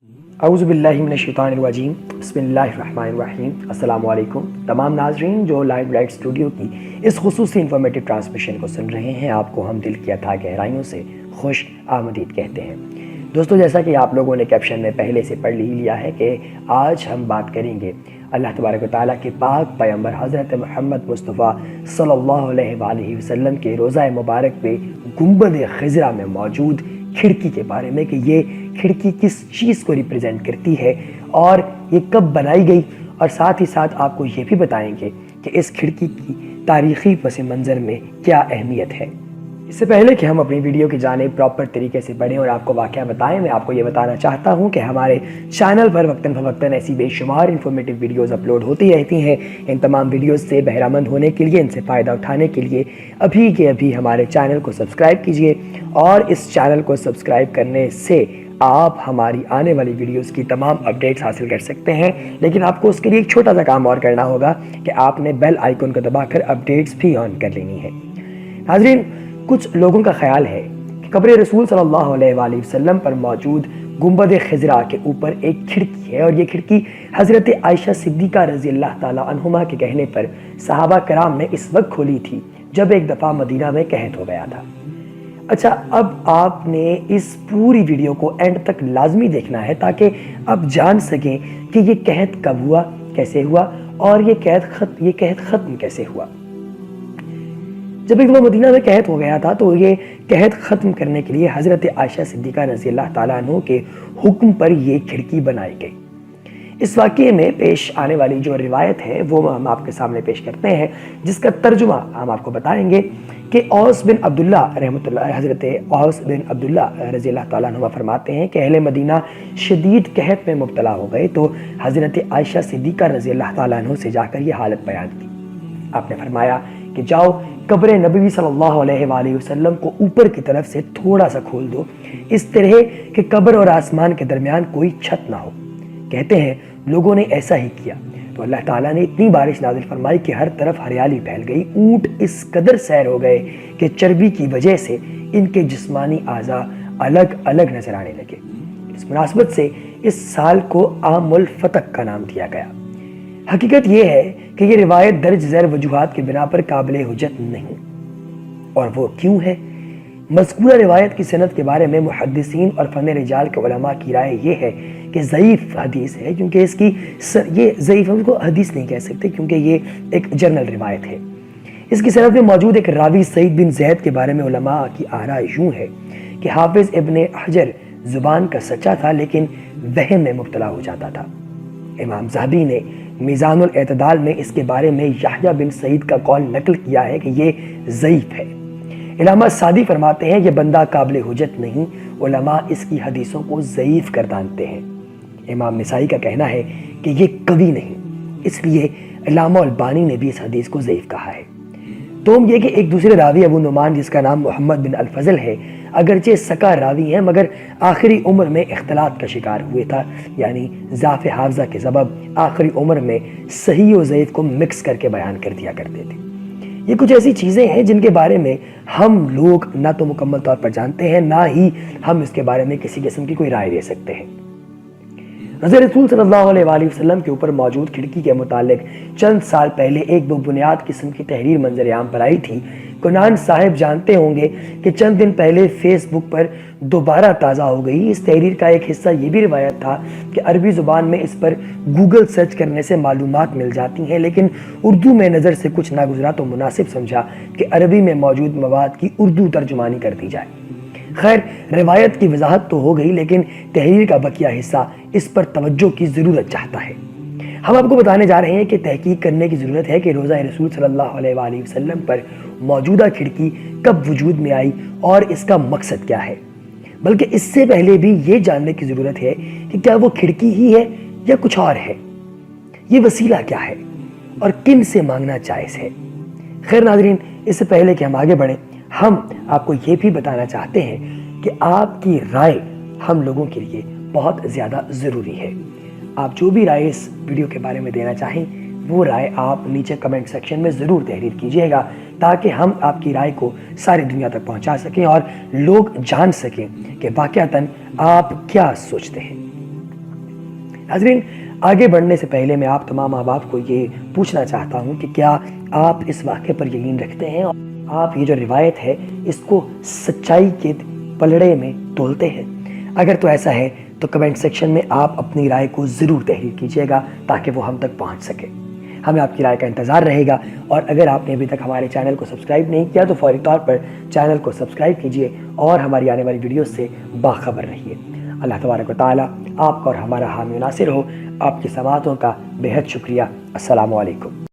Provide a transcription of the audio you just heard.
اعوذ باللہ من الشیطان الرجیم، بسم اللہ الرحمن الرحیم۔ السلام علیکم تمام ناظرین جو لائیو لائٹ اسٹوڈیو کی اس خصوصی انفارمیٹیو ٹرانسمیشن کو سن رہے ہیں، آپ کو ہم دل کی اتھا گہرائیوں سے خوش آمدید کہتے ہیں۔ دوستو، جیسا کہ آپ لوگوں نے کیپشن میں پہلے سے پڑھ لیا ہے کہ آج ہم بات کریں گے اللہ تبارک و تعالیٰ کے پاک پیغمبر حضرت محمد مصطفیٰ صلی اللہ علیہ وآلہ وسلم کے روضہ مبارک پہ گنبد خضرا میں موجود کھڑکی کے بارے میں، کہ یہ کھڑکی کس چیز کو ریپریزنٹ کرتی ہے اور یہ کب بنائی گئی، اور ساتھ ہی ساتھ آپ کو یہ بھی بتائیں گے کہ اس کھڑکی کی تاریخی پس منظر میں کیا اہمیت ہے۔ اس سے پہلے کہ ہم اپنی ویڈیو کی جانب پراپر طریقے سے پڑھیں اور آپ کو واقعہ بتائیں، میں آپ کو یہ بتانا چاہتا ہوں کہ ہمارے چینل پر وقتاً فوقتاً ایسی بے شمار انفارمیٹیو ویڈیوز اپلوڈ ہوتی رہتی ہیں۔ ان تمام ویڈیوز سے بہرہ مند ہونے کے لیے، ان سے فائدہ اٹھانے کے لیے ابھی کے ابھی ہمارے چینل کو سبسکرائب کیجئے، اور اس چینل کو سبسکرائب کرنے سے آپ ہماری آنے والی ویڈیوز کی تمام اپڈیٹس حاصل کر سکتے ہیں۔ لیکن آپ کو اس کے لیے ایک چھوٹا سا کام اور کرنا ہوگا کہ آپ نے بیل آئیکن کو دبا کر اپڈیٹس بھی آن کر لینی ہے۔ ناظرین، کچھ لوگوں کا خیال ہے کہ قبر رسول صلی اللہ علیہ وآلہ وسلم پر موجود گنبد خضرا کے اوپر ایک کھڑکی ہے، اور یہ کھڑکی حضرت عائشہ صدیقہ رضی اللہ تعالی عنہما کے کہنے پر صحابہ کرام نے اس وقت کھولی تھی جب ایک دفعہ مدینہ میں قحط ہو گیا تھا۔ اچھا، اب آپ نے اس پوری ویڈیو کو اینڈ تک لازمی دیکھنا ہے تاکہ آپ جان سکیں کہ یہ قحط کب ہوا، کیسے ہوا، اور یہ قحط ختم کیسے ہوا۔ جب ایک دفعہ مدینہ میں قحط ہو گیا تھا تو یہ قحط ختم کرنے کے لیے حضرت عائشہ صدیقہ رضی اللہ تعالیٰ عنہ کے حکم پر یہ کھڑکی بنائی گئی۔ اس واقعے میں پیش آنے والی جو روایت ہے وہ ہم آپ کے سامنے پیش کرتے ہیں، جس کا ترجمہ ہم آپ کو بتائیں گے کہ اوس بن عبداللہ حضرت اوس بن عبداللہ رضی اللہ تعالیٰ عنہ فرماتے ہیں کہ اہل مدینہ شدید قحط میں مبتلا ہو گئے تو حضرت عائشہ صدیقہ رضی اللہ تعالیٰ عنہ سے جا کر یہ حالت بیان کی۔ آپ نے فرمایا کہ جاؤ قبر نبوی صلی اللہ علیہ وآلہ وسلم کو اوپر کی طرف سے تھوڑا سا کھول دو، اس طرح کہ قبر اور آسمان کے درمیان کوئی چھت نہ ہو۔ کہتے ہیں لوگوں نے ایسا ہی کیا تو اللہ تعالیٰ نے اتنی بارش نازل فرمائی کہ ہر طرف ہریالی پھیل گئی۔ اونٹ اس قدر سیر ہو گئے کہ چربی کی وجہ سے ان کے جسمانی اعضاء الگ الگ نظر آنے لگے۔ اس مناسبت سے اس سال کو عام الفتق کا نام دیا گیا۔ حقیقت یہ ہے کہ یہ روایت درج ذیل وجوہات کی بنا پر قابل حجت نہیں، اور وہ کیوں ہے؟ مذکورہ روایت کی سند کے بارے میں محدثین اور فن رجال کے علماء کی رائے یہ ہے کہ ضعیف حدیث ہے، کیونکہ اس کی یہ ضعیف، ہم کو حدیث نہیں کہہ سکتے کیونکہ یہ ایک جرنل روایت ہے۔ اس کی سند میں موجود ایک راوی سعید بن زید کے بارے میں علماء کی آراء یوں ہے کہ حافظ ابن حجر زبان کا سچا تھا لیکن وہم میں مبتلا ہو جاتا تھا۔ امام ذہبی نے میزان الاعتدال میں اس کے بارے میں یحییٰ بن سعید کا قول نقل کیا ہے کہ یہ ضعیف ہے۔ علامہ سعدی فرماتے ہیں یہ بندہ قابل حجت نہیں، علماء اس کی حدیثوں کو ضعیف گردانتے ہیں۔ امام نسائی کا کہنا ہے کہ یہ قوی نہیں، اس لیے علامہ البانی نے بھی اس حدیث کو ضعیف کہا ہے۔ تو یہ کہ ایک دوسرے راوی ابو نعمان جس کا نام محمد بن الفضل ہے، اگرچہ سکا راوی ہیں مگر آخری عمر میں اختلاط کا شکار ہوئے تھا، یعنی ضعف حافظہ کے سبب آخری عمر میں صحیح و ضعیف کو مکس کر کے بیان کر دیا کرتے تھے۔ یہ کچھ ایسی چیزیں ہیں جن کے بارے میں ہم لوگ نہ تو مکمل طور پر جانتے ہیں، نہ ہی ہم اس کے بارے میں کسی قسم کی کوئی رائے دے سکتے ہیں۔ رسول صلی اللہ علیہ وآلہ وسلم کے اوپر موجود کھڑکی کے متعلق چند سال پہلے ایک بنیاد قسم کی تحریر منظر عام پر آئی تھی۔ کنان صاحب جانتے ہوں گے کہ چند دن پہلے فیس بک پر دوبارہ تازہ ہو گئی۔ اس تحریر کا ایک حصہ یہ بھی روایت تھا کہ عربی زبان میں اس پر گوگل سرچ کرنے سے معلومات مل جاتی ہیں، لیکن اردو میں نظر سے کچھ نہ گزرا تو مناسب سمجھا کہ عربی میں موجود مواد کی اردو ترجمانی کر دی جائے۔ خیر، روایت کی وضاحت تو ہو گئی، لیکن تحریر کا بقیہ حصہ اس پر توجہ کی ضرورت چاہتا ہے۔ ہم آپ کو بتانے جا رہے ہیں کہ تحقیق کرنے کی ضرورت ہے کہ روضہ رسول صلی اللہ علیہ وآلہ وسلم پر موجودہ کھڑکی کب وجود میں آئی اور اس کا مقصد کیا ہے، بلکہ اس سے پہلے بھی یہ جاننے کی ضرورت ہے کہ کیا وہ کھڑکی ہی ہے یا کچھ اور ہے، یہ وسیلہ کیا ہے اور کن سے مانگنا جائز ہے۔ خیر ناظرین، اس سے پہلے کہ ہم آگے بڑھیں، ہم آپ کو یہ بھی بتانا چاہتے ہیں کہ آپ کی رائے ہم لوگوں کے لیے بہت زیادہ ضروری ہے۔ آپ جو بھی رائے اس ویڈیو کے بارے میں دینا چاہیں وہ رائے آپ نیچے کمنٹ سیکشن میں ضرور تحریر کیجئے گا، تاکہ ہم آپ کی رائے کو ساری دنیا تک پہنچا سکیں اور لوگ جان سکیں کہ واقعتاً آپ کیا سوچتے ہیں۔ ناظرین آگے بڑھنے سے پہلے میں آپ تمام احباب کو یہ پوچھنا چاہتا ہوں کہ کیا آپ اس واقعے پر یقین رکھتے ہیں اور آپ یہ جو روایت ہے اس کو سچائی کے پلڑے میں تولتے ہیں؟ اگر تو ایسا ہے تو کمنٹ سیکشن میں آپ اپنی رائے کو ضرور تحریر کیجیے گا تاکہ وہ ہم تک پہنچ سکے. ہمیں آپ کی رائے کا انتظار رہے گا، اور اگر آپ نے ابھی تک ہمارے چینل کو سبسکرائب نہیں کیا تو فوری طور پر چینل کو سبسکرائب کیجیے اور ہماری آنے والی ویڈیوز سے باخبر رہیے. اللہ تبارک و تعالیٰ آپ کا اور ہمارا حامی و ناصر ہو. آپ کی سماعتوں کا بے حد شکریہ. السلام علیکم.